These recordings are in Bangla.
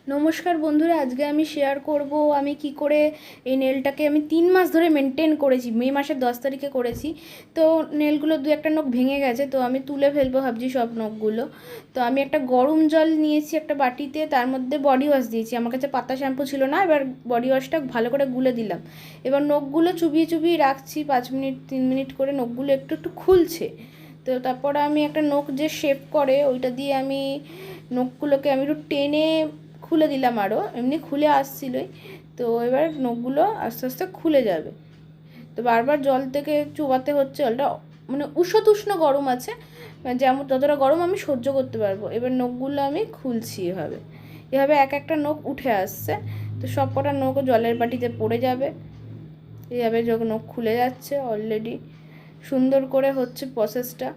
নমস্কার বন্ধুরা, আজকে আমি শেয়ার করব আমি কি করে এই নেলটাকে আমি 3 মাস ধরে মেনটেন করেছি। মে মাসের 10 তারিখে করেছি। তো নেলগুলো দু একটা নখ ভেঙে গেছে, তো আমি তুলে ফেলবো ভাবছি সব নখগুলো। তো আমি একটা গরম জল নিয়েছি একটা বাটিতে, তার মধ্যে বডি ওয়াশ দিয়েছি। আমার কাছে পাতা শ্যাম্পু ছিল না, এবার বডি ওয়াশটা ভালো করে গুলে দিলাম। এবার নখগুলো চুবিয়ে চুবিয়ে রাখছি 5 মিনিট 3 মিনিট করে, নখগুলো একটু একটু খুলছে। তো তারপরে আমি একটা নখ যে শেপ করে ওইটা দিয়ে আমি নখগুলোকে আমি একটু টেনে খুলে দিলাম, আরও এমনি খুলে আসছিলোই। তো এবার নখগুলো আস্তে আস্তে খুলে যাবে। তো বারবার জল থেকে চুবাতে হচ্ছে, জলটা মানে উষ্ণ গরম আছে, যেমন যতটা গরম আমি সহ্য করতে পারবো। এবার নখগুলো আমি খুলছি এভাবে এভাবে এক একটা নখ উঠে আসছে। তো সব কটা নখও জলের বাটিতে পড়ে যাবে। এইভাবে যখন নখ খুলে যাচ্ছে অলরেডি সুন্দর করে হচ্ছে প্রসেসটা।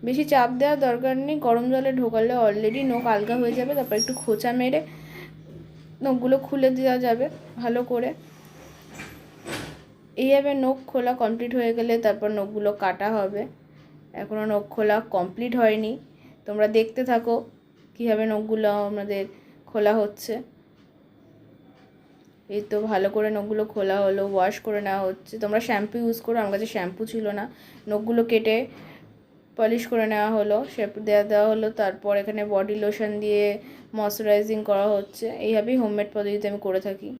বেশি চাপ দেওয়ার দরকার নেই, গরম জলে ঢোকালে অলরেডি নখ আলগা হয়ে যাবে। তারপর একটু খোঁচা মেরে নখগুলো খুলে দেওয়া যাবে ভালো করে। এইভাবে নখ খোলা কমপ্লিট হয়ে গেলে তারপর নখগুলো কাটা হবে। এখনও নখ খোলা কমপ্লিট হয়নি, তোমরা দেখতে থাকো কীভাবে নখগুলো আমাদের খোলা হচ্ছে। এই তো ভালো করে নখগুলো খোলা হলো, ওয়াশ করে নেওয়া হচ্ছে। তোমরা শ্যাম্পু ইউজ করো, আমার কাছে শ্যাম্পু ছিল না। নখগুলো কেটে পলিশ করে নেওয়া হলো, শ্যাম্পু দেওয়া হলো। তারপর এখানে বডি লোশন দিয়ে ময়শ্চারাইজিং করা হচ্ছে। এইভাবেই হোমমেড পদ্ধতিতে আমি করে থাকি।